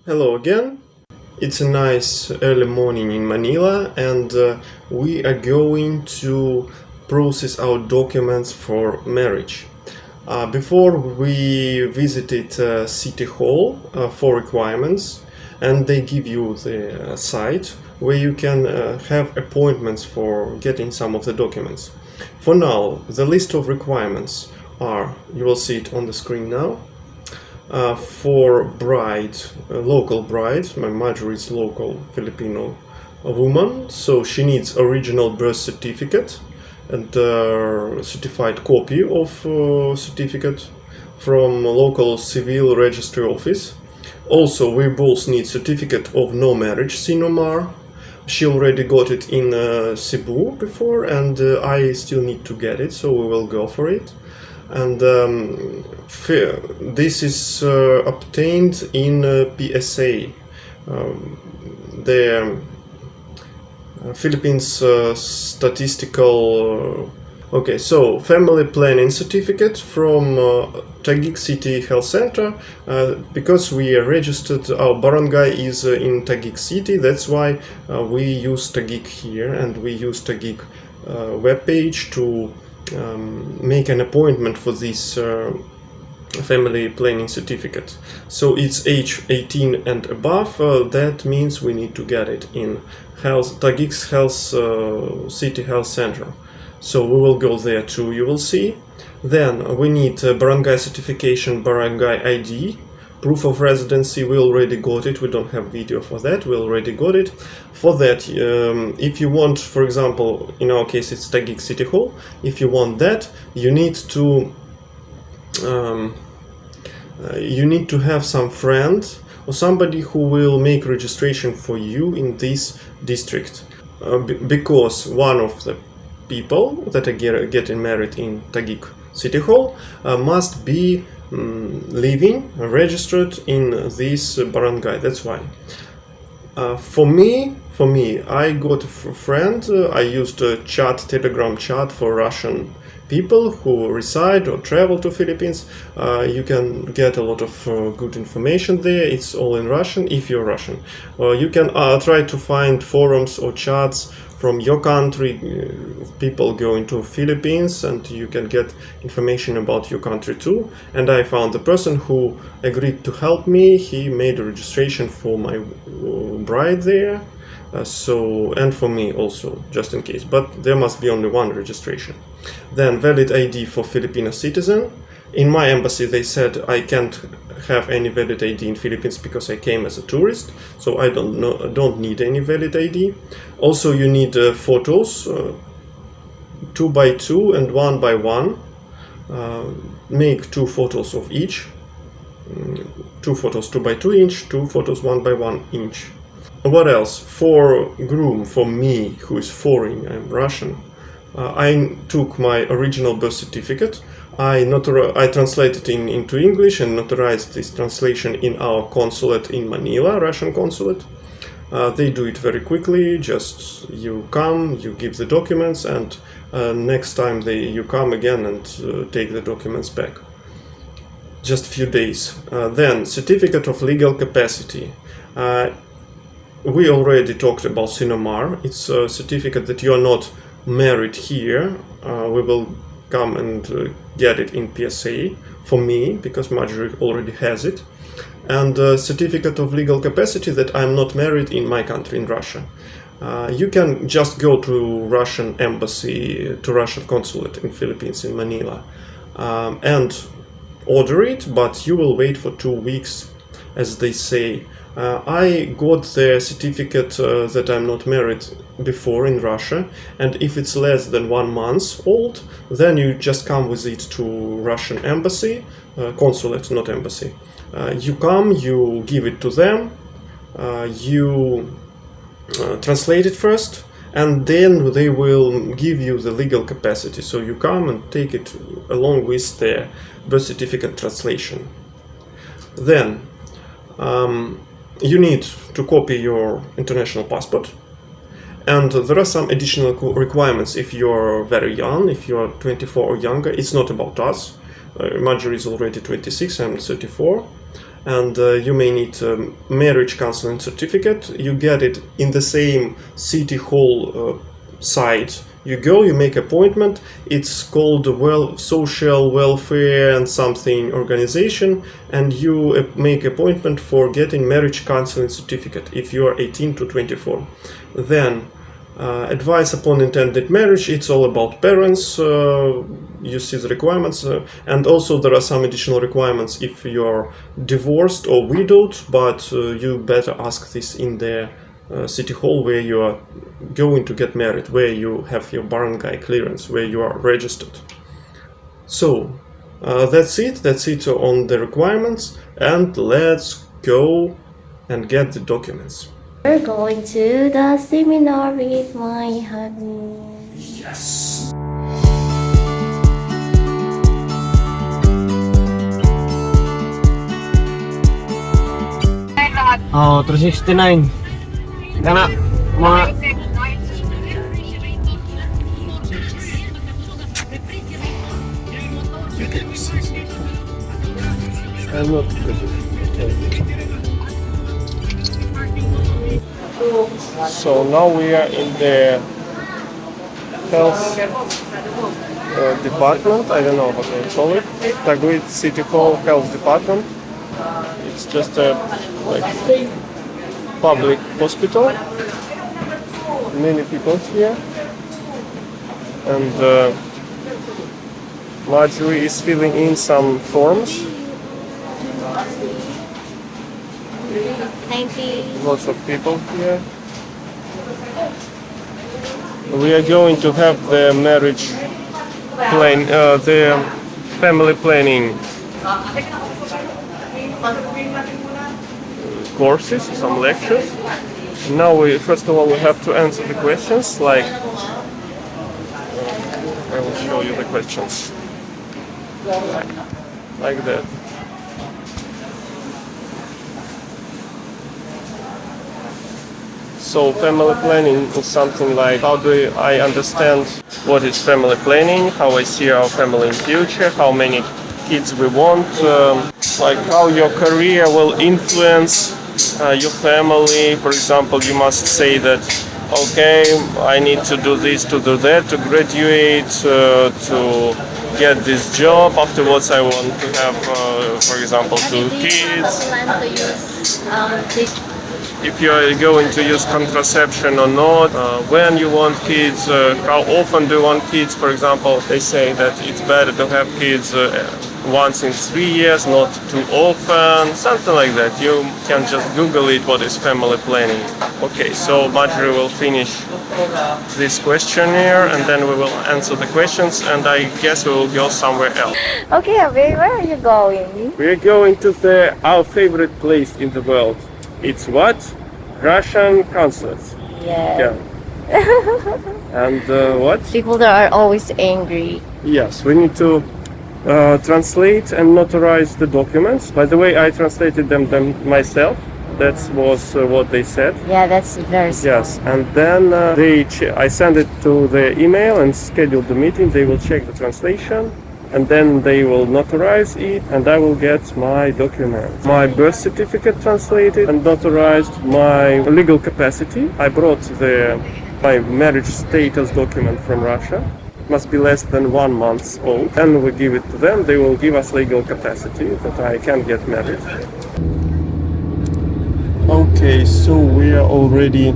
Hello again. It's a nice early morning in Manila, and we are going to process our documents for marriage. Before we visited City Hall for requirements, and they give you the site where you can have appointments for getting some of the documents. For now, the list of requirements are, you will see it on the screen now. For bride, local bride, my mother is local Filipino woman, so she needs original birth certificate and certified copy of certificate from local civil registry office. Also, we both need certificate of no marriage, Cenomar. She already got it in Cebu before, and I still need to get it, so we will go for it. And this is obtained in PSA, the Philippines statistical. Okay, so family planning certificate from Taguig City Health Center. Because we are registered, our barangay is in Taguig City. That's why we use Taguig here, and we use Taguig webpage to make an appointment for this family planning certificate. So it's age 18 and above. That means we need to get it in Taguig's City Health Center. So we will go there too, you will see. Then we need barangay certification, barangay ID, proof of residency. We already got it. We don't have video for that. We already got it. For that, if you want, for example, in our case it's Taguig City Hall. If you want that, you need to have some friend or somebody who will make registration for you in this district, because one of the people that are getting married in Taguig City Hall must be living registered in this barangay. That's why. For me, I got a friend. I used a Telegram chat for Russian people who reside or travel to Philippines. You can get a lot of good information there. It's all in Russian if you're Russian. You can try to find forums or chats from your country, people going to Philippines, and you can get information about your country too. And I found the person who agreed to help me. He made a registration for my bride there, and for me also, just in case. But there must be only one registration. Then valid ID for Filipino citizen. In my embassy, they said I can't have any valid ID in Philippines because I came as a tourist, so I don't need any valid ID. Also, you need photos, 2 by 2 and 1 by 1. Make 2 photos of each. 2 photos 2 by 2 inch, 2 photos 1 by 1 inch. What else? For groom, for me, who is foreign, I'm Russian. I took my original birth certificate. I translated it into English and notarized this translation in our consulate in Manila, Russian consulate. They do it very quickly. Just you come, you give the documents, and next time you come again and take the documents back. Just a few days. Then certificate of legal capacity. We already talked about Cenomar. It's a certificate that you are not married here. We will come and get it in PSA for me, because Marjorie already has it. And certificate of legal capacity that I'm not married in my country, in Russia. You can just go to Russian embassy, to Russian consulate in Philippines, in Manila, and order it, but you will wait for 2 weeks, as they say. I got the certificate that I'm not married before in Russia, and if it's less than 1 month old, then you just come with it to Russian embassy, consulate, not embassy. You come, you give it to them, you translate it first, and then they will give you the legal capacity. So you come and take it along with the birth certificate translation. Then you need to copy your international passport, and there are some additional requirements if you're very young, if you're 24 or younger. It's not about us. Marjorie is already 26, I'm 34. and you may need a marriage counseling certificate. You get it in the same city hall site. You go, you make appointment. It's called social welfare and something organization, and you make appointment for getting marriage counseling certificate if you are 18 to 24. Then advice upon intended marriage. It's all about parents. You see the requirements, and also there are some additional requirements if you are divorced or widowed, but you better ask this in the city hall where you are going to get married, where you have your barangay clearance, where you are registered. So that's it on the requirements, and let's go and get the documents. We're going to the seminar with my hubby. Yes. Oh, 369. Kana mga I'm not So now we are in the health department. I don't know what they call it. Taguig City Hall Health Department. It's just a public hospital. Many people here, and Marjorie is filling in some forms. Thank you. Lots of people here. We are going to have the marriage plan, the family planning courses, some lectures. Now first of all we have to answer the questions, like I will show you the questions like that. So family planning is something like, how do I understand what is family planning, how I see our family in future, how many kids we want, like how your career will influence your family. For example, you must say that, okay, I need to do this, to do that, to graduate, to get this job. Afterwards, I want to have, for example, 2 kids. If you are going to use contraception or not, when you want kids, how often do you want kids. For example, they say that it's better to have kids once in 3 years, not too often, something like that. You can just Google it, what is family planning. Okay, so Marjorie will finish this questionnaire and then we will answer the questions, and I guess we will go somewhere else. Okay, Abby, where are you going? We are going to our favorite place in the world. It's what? Russian Consulate. Yeah. And what? People that are always angry. Yes, we need to translate and notarize the documents. By the way, I translated them myself. That was what they said. Yeah, that's very smart. Yes, and then I send it to the email and schedule the meeting. They will check the translation, and then they will notarize it, and I will get my documents. My birth certificate translated and notarized, my legal capacity. I brought my marriage status document from Russia. Must be less than 1 month old. Then we give it to them. They will give us legal capacity that I can get married. Okay, so we are already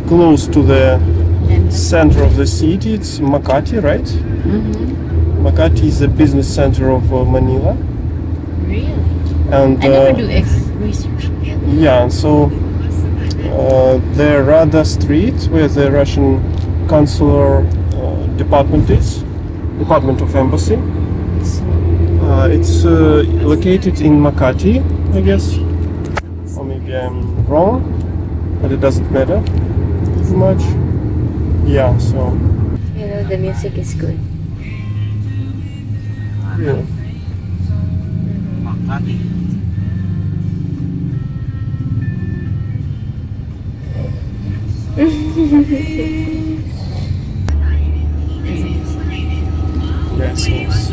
close to the center of the city. It's Makati, right? Mm-hmm. Makati is the business center of Manila. Really? And I never do research. yeah, so the Rada Street, where the Russian consular department is, Department of Embassy. It's located in Makati, I guess. Or maybe I'm wrong, but it doesn't matter much. Yeah, so. You know, the music is good. Yeah. That's nice.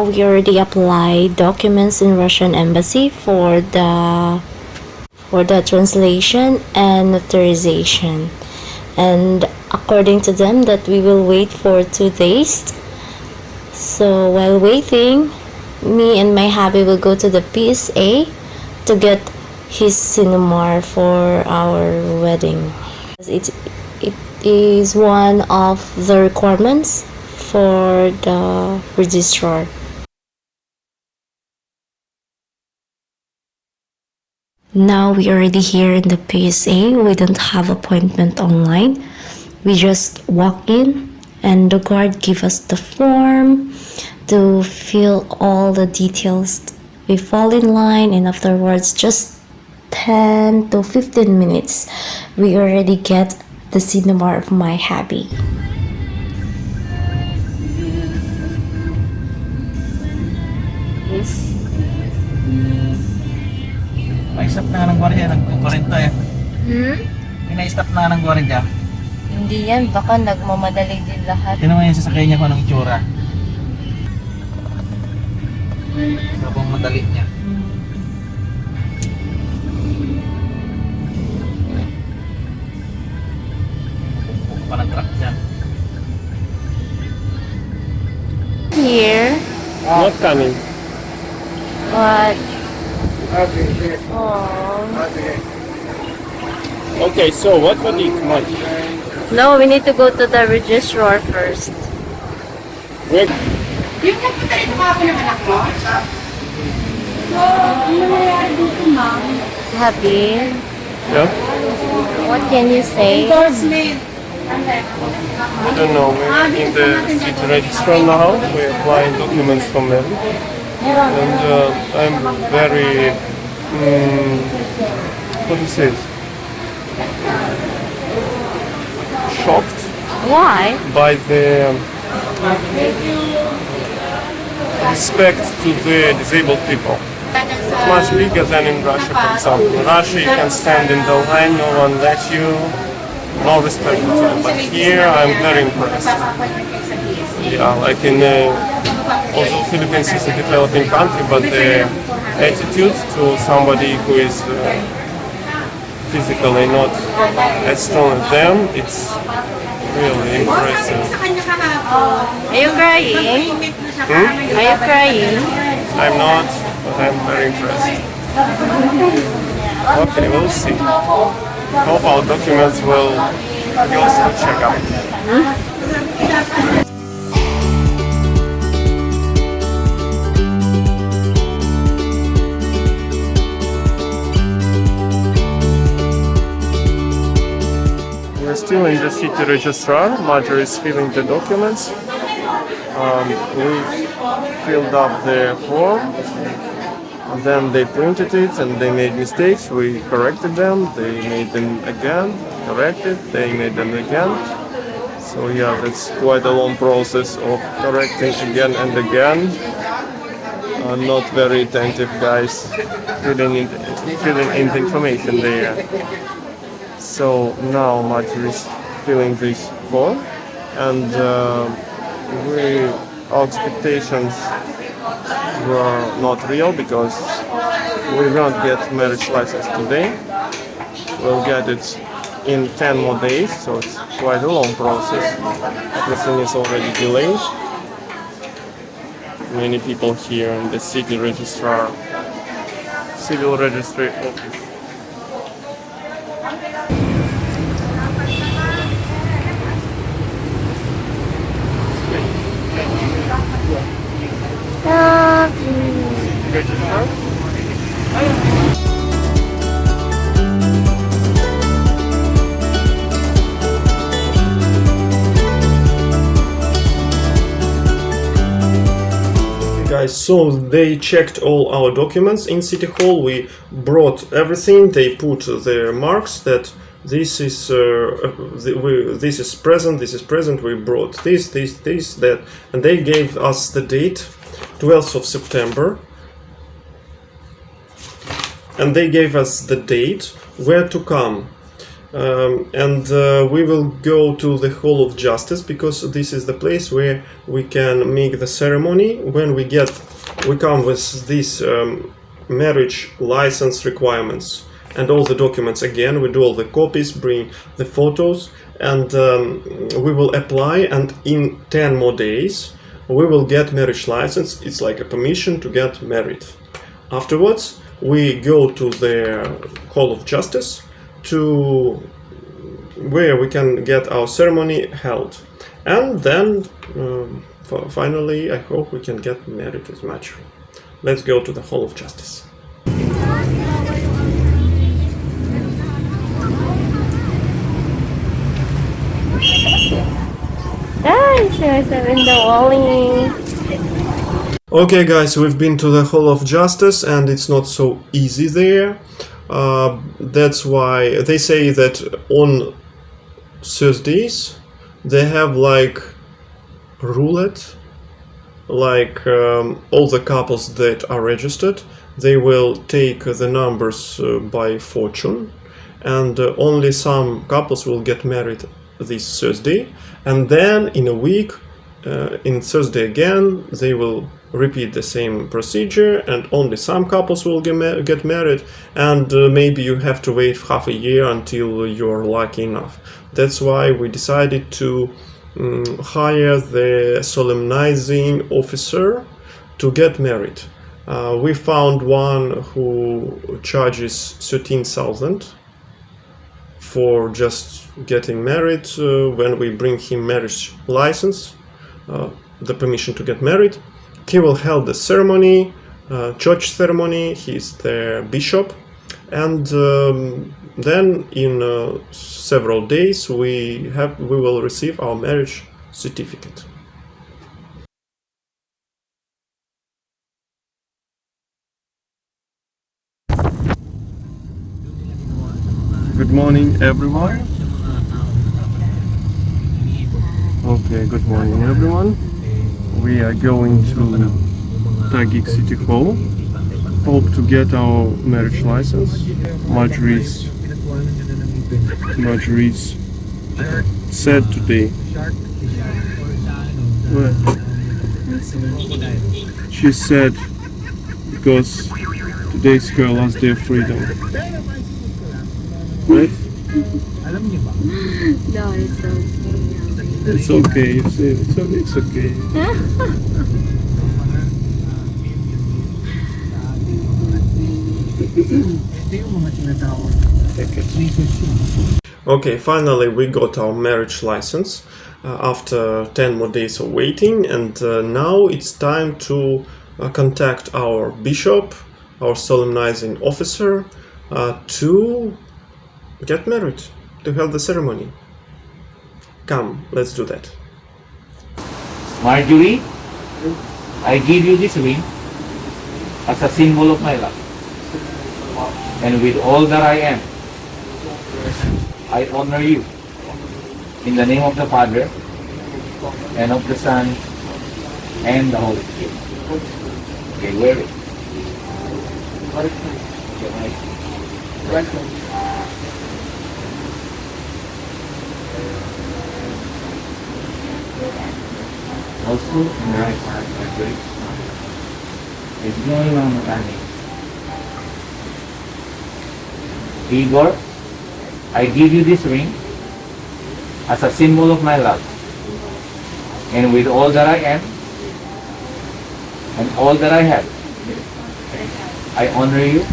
we already applied documents in Russian embassy for the translation and notarization, and according to them that we will wait for 2 days. So while waiting, me and my hubby will go to the PSA to get his Cenomar for our wedding. It is one of the requirements for the registrar. Now we already here in the PSA. We don't have appointment online. We just walk in and the guard give us the form to fill all the details. We fall in line and afterwards just 10 to 15 minutes we already get the Cenomar of my hubby. Na-stop na nga ng gwardiya, nag-40 eh. May na-stop na nga ng gwardiya. Hindi yan, baka nagmamadali din lahat. Tinan mo yung sasakay niya kung anong itsura. Sabang madali niya. Pupunta pa ng truck dyan. Here, Not coming. but Okay, so what would it much? no, we need to go to the registrar first. Wait. Yung nagpunta rin ako ng anak mo? So, ano nangyayari dito, ma'am? Happy, Yeah? what can you say? Endorsement. I don't know. We're in the city registrar now. We're applying documents from them. And I'm very, what do you say? Shocked Why? by the respect to the disabled people. It's much bigger than in Russia, for example. In Russia, you can stand in the line, no one lets you, no respect at all. But here, I'm very impressed. Yeah, like in although Philippines is a developing country, but the attitude to somebody who is physically not as strong as them, it's really impressive. Are you crying? Are you crying? I'm not, but I'm very impressed. Okay, we'll see. Hope our documents will also check out. We're still in the city registrar. Marjorie is filling the documents. We filled up the form, and then they printed it and they made mistakes. We corrected them. They made them again, corrected. They made them again. So yeah, that's quite a long process of correcting again and again. Not very attentive guys filling in the information there. So now Marjorie is filling this form, and our expectations were not real because we won't get marriage license today. We'll get it in 10 more days, so it's quite a long process. Everything is already delayed. Many people here in the city registrar, civil registry office. Registrar? Guys, so they checked all our documents in City Hall. We brought everything. They put their marks that this is this is present. This is present. We brought this, that, and they gave us the date, 12th of September. And they gave us the date where to come. We will go to the Hall of Justice, because this is the place where we can make the ceremony. When we come with these marriage license requirements and all the documents again. We do all the copies, bring the photos, and we will apply, and in 10 more days we will get marriage license. It's like a permission to get married. Afterwards we go to the Hall of Justice, to where we can get our ceremony held, and then finally I hope we can get married as much. Let's go to the Hall of Justice. Okay guys, we've been to the Hall of Justice and it's not so easy there. That's why they say that on Thursdays they have like roulette, like all the couples that are registered, they will take the numbers by fortune, and only some couples will get married this Thursday, and then in a week, in Thursday again, they will repeat the same procedure, and only some couples will get married, and maybe you have to wait half a year until you're lucky enough. That's why we decided to hire the solemnizing officer to get married. We found one who charges 13,000 for just getting married. When we bring him marriage license, the permission to get married, he will hold the ceremony, church ceremony. He's the bishop, and then in several days we will receive our marriage certificate. Good morning, everyone. Okay, good morning, everyone. We are going to Taguig City Hall. Hope to get our marriage license. Marjorie's sad today. What? She's sad because today's her last day of freedom. Right? No, it's okay. It's okay, you say it's okay. Okay, finally we got our marriage license after 10 more days of waiting, and now it's time to contact our bishop, our solemnizing officer, to get married, to hold the ceremony. Come, let's do that. Marjorie, I give you this ring as a symbol of my love. And with all that I am, I honor you. In the name of the Father, and of the Son, and the Holy Spirit. Okay, wear it. Also, in the right part, Marjorie. It's going on mechanic. Igor, I give you this ring as a symbol of my love. And with all that I am, and all that I have, I honor you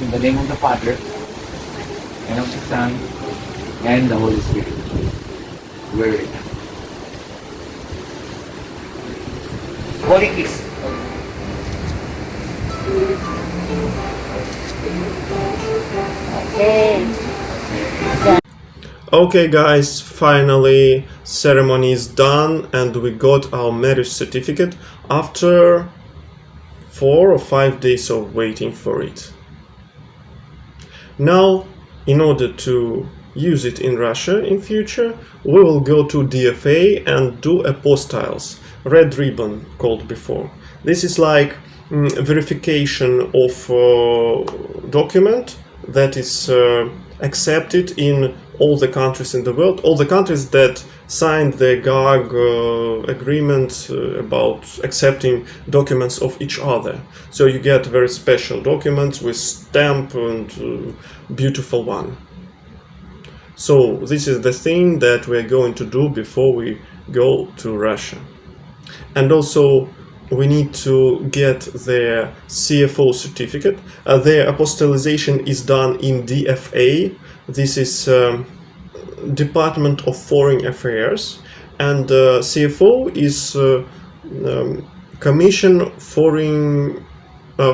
in the name of the Father, and of the Son, and the Holy Spirit. Wear it. Holy kiss. Okay guys, finally ceremony is done and we got our marriage certificate after 4 or 5 days of waiting for it. Now, in order to use it in Russia in future, we will go to DFA and do apostilles, red ribbon called before. This is like verification of document that is accepted in all the countries in the world, all the countries that signed the GAG agreement about accepting documents of each other. So you get very special documents with stamp and beautiful one. So this is the thing that we are going to do before we go to Russia. And also we need to get the CFO certificate. The apostillization is done in DFA. This is Department of Foreign Affairs, and CFO is Commission Foreign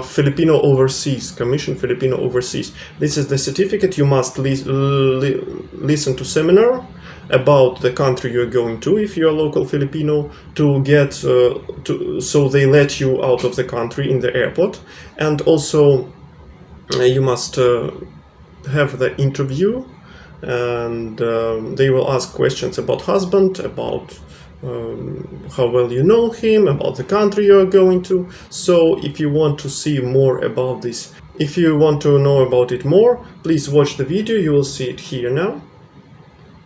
Filipino Overseas. Commission Filipino Overseas. This is the certificate. You must listen to seminar about the country you're going to if you're a local Filipino to get so they let you out of the country in the airport. And also you must have the interview, and they will ask questions about husband, about how well you know him, about the country you're going to. So if you want to see more about this, if you want to know about it more, please watch the video. You will see it here now.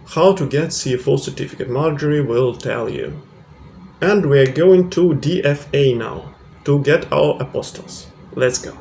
How to get CFO certificate. Marjorie will tell you. And we are going to DFA now to get our apostilles. Let's go.